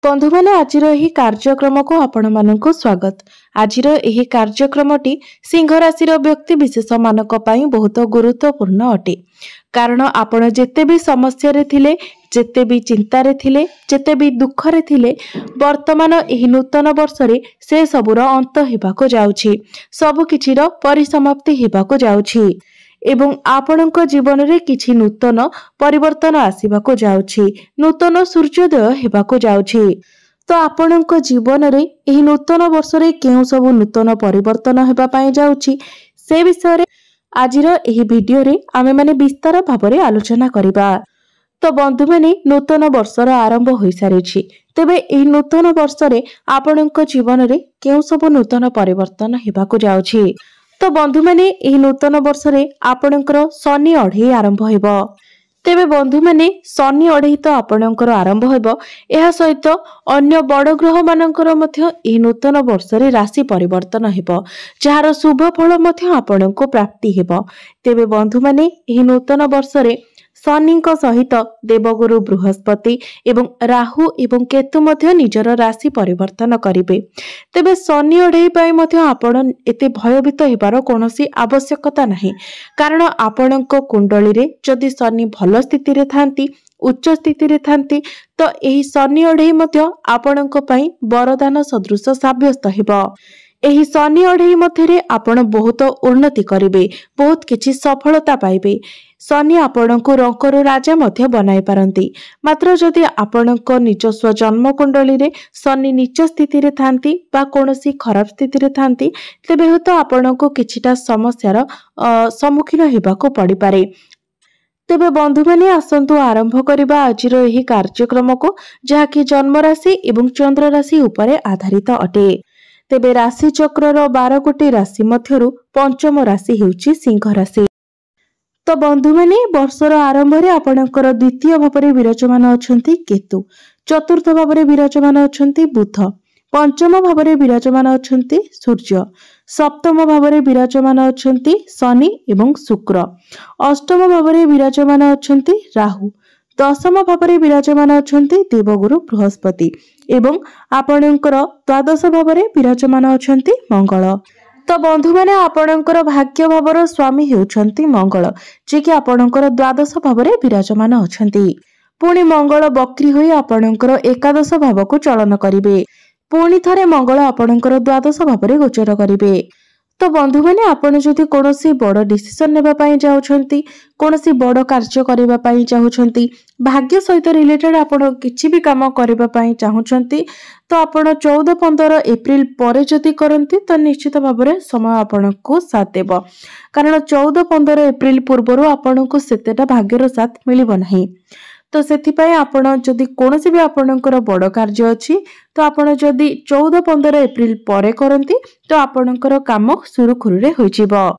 बंधु मैंने आज कार्यक्रम को आपण मानक स्वागत। आज कार्यक्रमटी सिंह राशि व्यक्ति विशेष मानक पई बहुत गुरुत्वपूर्ण अटे। कारण आपण जेते भी समस्या रे थिले, जेते भी चिंता रे थिले, जेते भी दुख रे थिले, वर्तमान एही नूतन वर्ष रे से सबुर अंत हेबाको जाउछि, सब किछिर परिसमाप्ति हेबाको जाउछि एवं आपणक जीवन रे किछि नूतन परिवर्तन आसीबाको जाउछि, नूतन सूर्योदय हेबाको जाउछि। तो आपणक जीवन रे एही नूतन वर्ष रे केउ सब नूतन परिवर्तन हेबा पई जाउछि से विषय रे आजिर एही वीडियो रे आमे माने विस्तार भाबरे आलोचना करिबा। तो बंधु माने नूतन वर्षर आरंभ होई सारिछि, तेबे एही नूतन वर्ष रे आपणक जीवन रे केउ सब नूतन परिवर्तन हेबाको जाउछि। तो बंधु माने एही नूतन वर्ष रे आपणकर शनि अढ़ई आरंभ हेबो। तेबे बंधु माने शनि अढ़ई तो आपणकर आरंभ हेबो, एहा सहित अन्य बड़ ग्रह मानकर मध्य एही नूतन वर्ष रे राशि परिवर्तन हेबो, जहार शुभ फल मध्य आपणको प्राप्ति हेबो। तेबे बंधु माने एही नूतन वर्ष रे शनि सहित देवगुरु बृहस्पति एवं राहु एवं केतु मध्य निजर राशि परिवर्तन करिवे। तेबे शनि अढ़ई पई मध्य आपण एते भयभीत हेबार कोनोसी आवश्यकता नाही, कारण आपणक कुंडली रे जदि शनि भल स्थिति रे थांती, उच्च स्थिति रे थांती, तो एही शनि अढ़ई मध्य आपणक पई वरदान सदृश साब्यस्त हेबो। एही शनि अढ़ई मध्यरे आपण बहुत उन्नति करिवे, बहुत किछि सफलता पाइबे। शनि आपणको रंकर राजा मध्य बनाई पारंती, मात्र जदि आपणक निजस्व जन्म कुंडली रे शनि नीच स्थिति रे थांती बा कोनोसी खराब स्थिति रे थांती, तेबे हुत आपणको किछिटा समस्यार सम्मुखीन हेबाको पड़ी पारे। तेबे बंधु माने आसंतु आरंभ करिबा आजिर एही कार्यक्रम को, जहाकि जन्म राशि एवं चंद्र राशि उपरे आधारित अटे। तेबे राशि चक्रर 12 गोटी राशि मध्यरु पंचम राशि हेउची सिंह राशि। तो बंधु माने वर्षर आरंभ रे आपणकर द्वितीय भाव में विराजमान अछंती केतु, चतुर्थ भाव में विराजमान अछंती बुध, पंचम भाव में विराजमान अछंती सूर्य, सप्तम भाव में विराजमान अछंती शनि एवं शुक्र, अष्टम भाव में विराजमान अछंती राहु, दशम भाव में विराजमान अछंती देवगुरु बृहस्पति एवं आपणकर द्वादश भाव में विराजमान अछंती मंगल। तो बंधु माने आपणकर भाग्य भावर स्वामी हेउछंती मंगल, जे कि आपणकर द्वादश भाव में विराजमान अछंती। पुणी मंगल बक्री होई आपणकर एकादश भाव को चलन करिवे, पुणी थरे मंगल आपणकर द्वादश भाव में गोचर करिवे। तो बंधु माने आपण जदि कोनोसी बड़ डिसिजन नेबा पई जाउछंती, कोनोसी बड़ कार्य करिबा पई चाहुछंती, भाग्य सहित रिलेटेड आपण किछि भी काम करिबा पई चाहुछंती, तो आपण 14-15 एप्रिल परे जदि करंती तो निश्चित भाव में समय आपनको साथ देबो। कारण 14-15 एप्रिल पूर्वरु आपनको सेतेटा भाग्यर साथ मिलिबो नाही। तो सेथिपाई आपण जदि कोनोसी भी आपणकर बड़ कार्य अछि, तो आपण जदि 14-15 एप्रिल परे करंती तो आपणकर काम सुरुखुरु रे होइजिबो।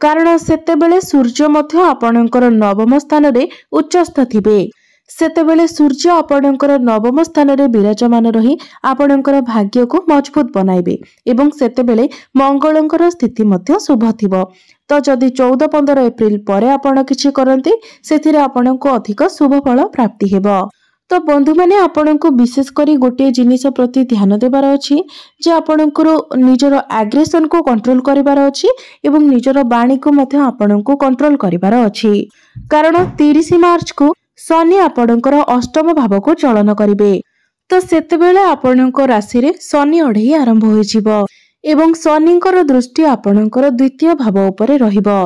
कारण सेतेबेले सूर्य मध्य आपणकर नवम स्थान रे उच्चस्थ थिबे। सेतेबेले सूर्य आपणकर नवम स्थान रे विराजमान रही आपणकर भाग्य को मजबूत बनाइबे एवं सेतेबेले मंगलंकर स्थिति मध्य शुभ थिबो। तो जदि 14-15 एप्रिल परे आपण किछि करंती, सेथिरे आपणको अधिक शुभ फल प्राप्ति हेबो। तो बंधु माने आपणको विशेष करी गोटे जिनिस प्रति ध्यान देबार अछि, जे आपणकर निजर एग्रेशन को कंट्रोल करिबार अछि एवं निजर बाणी को मध्य आपणको कंट्रोल करिबार अछि। कारण 30 मार्च को शनि आपणकर अष्टम भाव को चलन करिवे, तो सेतेबेले आपणको राशि रे शनि अढ़ई आरंभ होइजिबो एवं शनिकर दृष्टि आपणकर द्वितीय भाव उपरे रहिबो।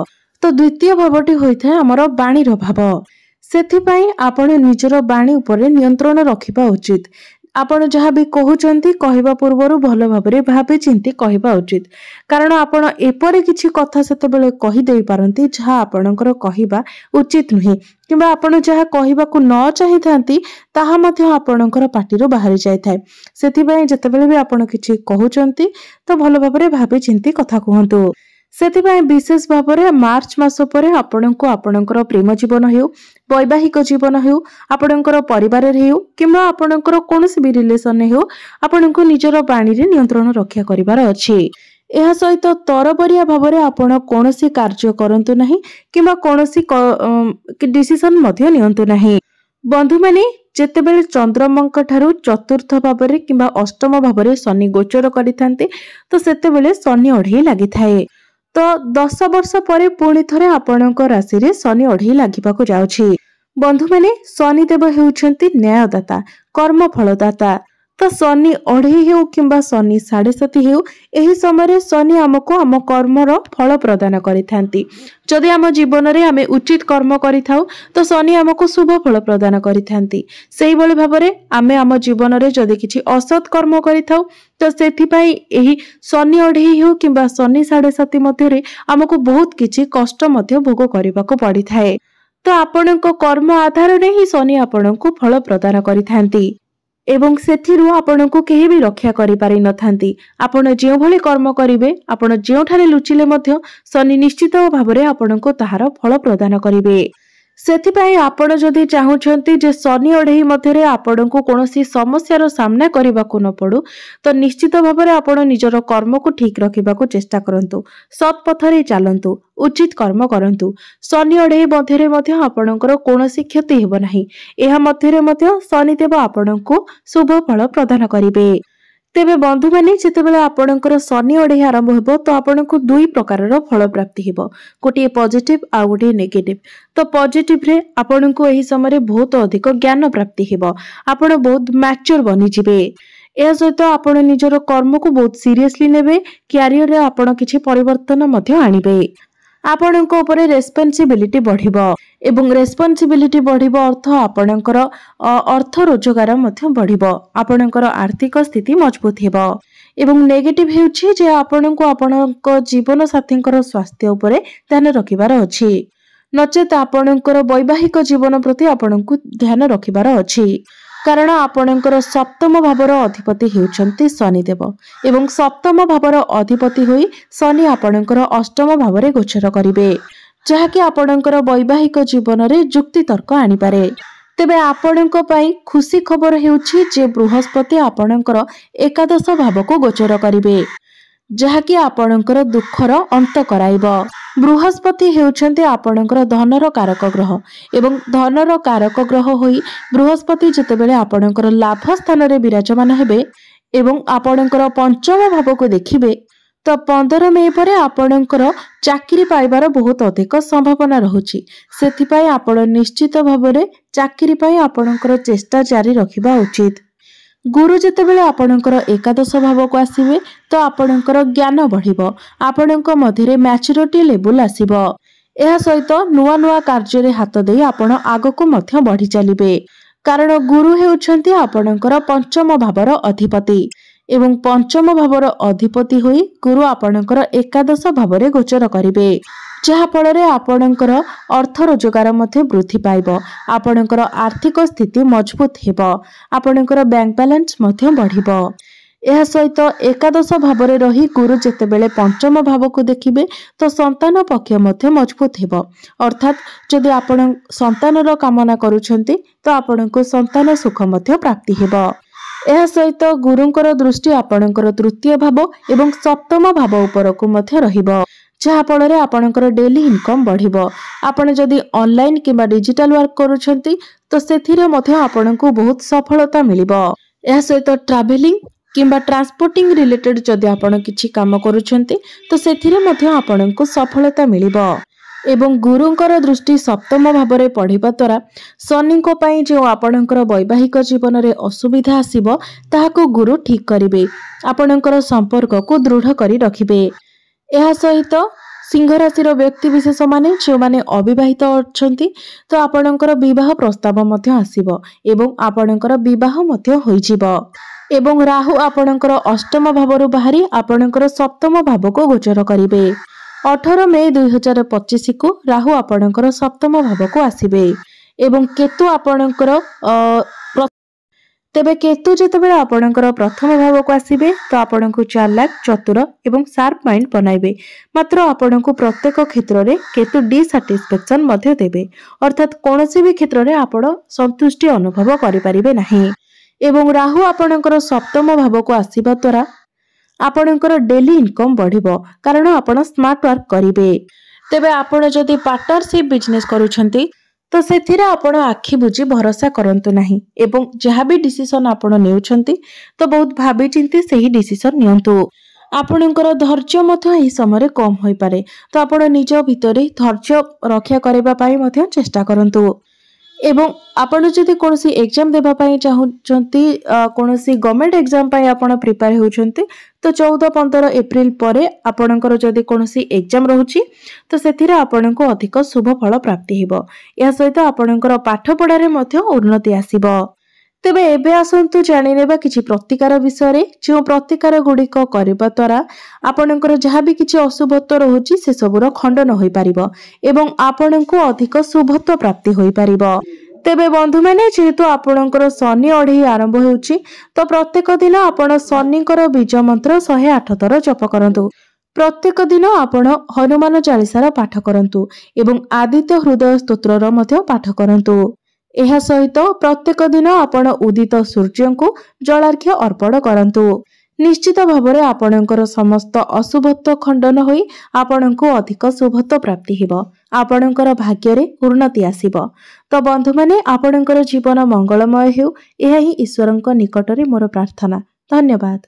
तो द्वितीय भावटी होइथाय हमर बाणीर भाव। सेथिपाई आपण निजर बाणी उपरे नियंत्रण रखिबा उचित। आपण जहाँ भी कहउचंती कहबा पूर्वरु भल भाबरे भाबे चिंती कहबा उचित, कारण आपण एपरे किछि कथा सेतेबेले कहि देई पारंती जहाँ आपणकर कहबा उचित नुहे, किबा आपण जहाँ कहबाकू न चाहिथांती ताहा मध्य आपणकर पाटिरो बाहरी जायथाय। सेथिपाई जेतेबेले भी आपण किछि कहउचंती तो भल भाबरे भाबे चिंती कथा कहंतु। सेथिपाई विशेष भाबरे मार्च मास परे आपणको आपणकर प्रेम जीवन हेउ, वैवाहिक जीवन हेउ, आपणकर परिवार रे हेउ, किबा आपणकर कोनोसी भी रिलेशन हेउ, आपणको निजर बाणी रे नियंत्रण रक्षा करिवार अछि। एहा सहित तरबरिया भाबरे आपण कोनोसी कार्य करंतु नाही, किबा कोनोसी डिसिजन मध्य नियंतु नाही। बंधु माने जेतेबेले चंद्रमांक ठारू चतुर्थ भाव किंबा अष्टम भाव शनि गोचर करिथांते तो सेतेबेले शनि अढ़ेई लागिथाए। तो 10 वर्ष पर पुणी थरे आपणक राशि रे शनि अढ़ेई लागिबाकू जाउछि। बंधु माने शनिदेव हेउछंती न्यायदाता, कर्मफलदाता। तो शनि अढ़ेई हेउ किंबा शनि 7.5 हेउ एही समय शनि आमको आम कर्मर फल प्रदान करिथांती। जदि आम जीवन रे आमे उचित कर्म करिथाउ तो शनि आमको शुभ फल प्रदान करिथांती। सेही भली भाबरे आमे आम जीवन रे जदि किछि असत कर्म करिथाउ तो सेथि पई एही शनि अढ़ेई हेउ किंबा शनि 7.5 मध्य रे आमको बहुत किछि कष्ट मध्य भोग करिबाको पड़िथाए। तो आपणक कर्म आधार रे ही शनि आपणको फल प्रदान करिथांती एवं सेथिरु आपणको केही भी रक्षा करि पारि नथांती। आपण जेउ भली कर्म करिवे, आपण जेउठारे लुचिले मध्य शनि निश्चित भाबरे आपणको ताहार फल प्रदान करिवे। सेथिपाई आपण जदि चाहुछंती जे शनि अढ़ेई मध्यरे आपणको कोनोसी समस्यार सामना करिबाको न पड़ू तो निश्चित भाबरे आपण निजर कर्म को ठीक रखिबाको चेष्टा करंतु, सत् पथरे चालंतु, उचित कर्म करंतु। शनि अढ़ेई मध्यरे मध्य आपणकर कोनोसी क्षति हेबो नाही। एहा मध्यरे मध्य शनिदेव आपणको शुभ फल प्रदान करिवे। तेबे बंधु माने जेतेबेले आपणकर शनि अढ़ेई आरंभ हेबो तो आपणको दुई प्रकारर फल प्राप्ति हेबो, गोटे पॉजिटिव आ गोटे नेगेटिव। तो पॉजिटिव रे आपणको एही समय बहुत अधिक ज्ञान प्राप्ति हेबो, आपण बहुत मैच्योर बनि जिवे। ए सहित आपण निजर कर्म को बहुत सीरियसली नेबे, कैरियर रे आपण किछि परिवर्तन मध्य आनिबे। आपणको ऊपर रेस्पॉन्सिबिलिटी बढ़िबो एवं रेस्पॉन्सिबिलिटी बढ़िबो अर्थ आपणकर अर्थ रोजगार मध्य बढ़िबो, आपणकर आर्थिक स्थिति मजबूत हेबो। एवं नेगेटिव हेउछि जे आपणको आपणक जीवन साथींकर स्वास्थ्य ऊपर ध्यान रखिबार अछि, नचेत आपणकर वैवाहिक जीवन प्रति आपणको ध्यान रखिबार अछि। कारण आपणकर सप्तम भावर अधिपति हेउछंती शनिदेव एवं सप्तम भावर अधिपति होई शनि आपणकर अष्टम भावरे गोचर करिवे, जहाँकि आपणकर वैवाहिक जीवन रे जुक्ति तर्क आनी पारे। तेबे आपणक पई खुशी खबर हेउछि जे बृहस्पति आपणकर एकादश भाव को गोचर करिवे, जहाँकि आपणकर दुखर अंत कराइबो। बृहस्पति हेउछंती आपणकर धनर कारक ग्रह एवं धनर कारक ग्रह होई बृहस्पति जेतेबेले आपणकर लाभ स्थान रे विराजमान हेबे एवं आपणकर पंचम भाव को देखिबे तो 15 मई परे आपणकर चाकरी पाइबार बहुत अधिक संभावना रहुछि। सेथिपाई आपण निश्चित भाबरे चाकरी पाई आपणकर चेष्टा जारी रखिबा उचित। गुरु जेतेबेले आपणकर एकादश भाव को आसीबे तो आपणकर ज्ञान बढ़िबो, आपणक मध्यरे मैच्योरिटी लेवल आसीबो। एहा सहित नुआ नुआ कार्य रे हाथ देई आपण आगको मध्य बढ़ी चलिबे, कारण गुरु हेउछंती आपणकर पंचम भावर अधिपति एवं पंचम भावर अधिपति होई गुरु आपणकर एकादश भावरे गोचर करिवे, जहा फଳରେ आपणकर अर्थ रोजगार मध्ये वृद्धि पाइबो, आपणकर आर्थिक स्थिति मजबूत हेबो, आपणकर बैंक बैलेंस मध्ये बढ़िबो। एहा सहित एकादश भावरे रही गुरु जेतेबेले पंचम भाव को देखिबे तो संतान पक्ष मध्ये मजबूत हेबो, अर्थात जदि आपण संतानर कामना करूछंती तो आपणको संतान सुख मध्ये प्राप्ति हेबो। एहा सहित गुरुंकर दृष्टि आपणकर तृतीय भाव एवं सप्तम भाव उपरको मध्ये रहिबो, जहा फଳରେ आपणकर डेली इनकम बढ़िबो। आपण जदि ऑनलाइन किंबा डिजिटल वर्क करूछंती तो सेथिरे मध्ये आपणको बहुत सफलता मिलिबो। एहा सहित ट्रैवलिंग किंबा ट्रांसपोर्टिंग रिलेटेड जदि आपण किछि काम करूछंती तो सेथिरे मध्ये आपणको सफलता मिलिबो। एवं गुरुंकर दृष्टि सप्तम भावरे पढ़िबा द्वारा शनिको पई जो आपणकर वैवाहिक जीवन रे असुविधा आसीबो ताहाको गुरु ठीक करिवे, आपणकर संपर्क को दृढ़ करी रखिबे। एहा सहित सिंह राशि व्यक्ति विशेष माने जो माने अविवाहित अछंती तो आपणकर विवाह प्रस्ताव मध्य आसीबो एवं आपणकर विवाह मध्य होइजिबो। एवं राहु आपणकर अष्टम भावरु बाहरी आपणकर सप्तम भाव को गोचर करिवे। 18 मई 2025 को राहु आपणकर सप्तम भाव को आसीबे एवं केतु आपणकर तेबे केतु जेतेबेले आपणकर प्रथम भाव को आसीबे तो आपणको चालाक चतुर एवं शार्प माइंड बनाइबे, मात्र आपणको प्रत्येक क्षेत्र रे केतु डिसैटिस्फैक्शन मध्य देबे, अर्थात कोनोसी भी क्षेत्र रे आपण संतुष्टि अनुभव करि परिबे नाही। एवं राहु आपणकर सप्तम भाव को आसीबा द्वारा आपणकर डेली इनकम बढ़िबो, कारण आपण स्मार्ट वर्क करिवे। तेबे आपण जदि पार्टनरशिप बिजनेस करूछंती तो सेथिरे आपण आखि बुझी भरोसा करंतु नाही एवं जहाँ भी डिसीजन आपण नेउछंती तो बहुत भाबी चिंती सही डिसीजन नियंतु। आपणकर धैर्य मध्य एही समय कम होई पारे तो आपण निज भितरे धैर्य रक्षा करबा पई मध्य चेष्टा करंतु। एवं आपण जदि कोनोसी एग्जाम देबा पई चाहूचंती कोनोसी गवर्नमेंट एग्जाम पई आपण प्रिपेयर होउचंती तो 14-15 एप्रिल परे आपणकर जदि कोनोसी एग्जाम रहउची तो सेथिरे आपणको अधिक शुभ फल प्राप्ति हेबो। या सहित आपणकर पाठ पढारे मध्य उन्नति आसीबो। तेबे एबे आसंतु जानि नेबा किछि प्रतिकार विषय रे जो प्रतिकार गुडिक करबा द्वारा आपणकर जहाँ भी किछि अशुभत्व रहउची से सबुर खंडन होई पारिबो एवं आपणको अधिक शुभत्व प्राप्ति होई पारिबो। तेबे बंधु माने जेहेतु आपणकर शनि अढ़ई आरंभ होउची तो प्रत्येक दिन आपण शनिकर बीज मंत्र 108 थर जप करंतु। प्रत्येक दिन आपण हनुमान चालीसार पाठ करंतु एवं आदित्य हृदय स्तोत्रर मध्य पाठ करंतु। एहा सहित प्रत्येक दिन आपण उदित सूर्य को जलार्घ्य अर्पण करंतु। निश्चित भावरे आपणकर समस्त अशुभत्व खंडन होई आपणको अधिक शुभत्व प्राप्ति हेबो। आपणकर भाग्य रे उन्नति आसीबो। तो बंधु माने आपणकर जीवन मंगलमय हेउ एहा ही ईश्वरंक निकटरे मोर प्रार्थना। धन्यवाद।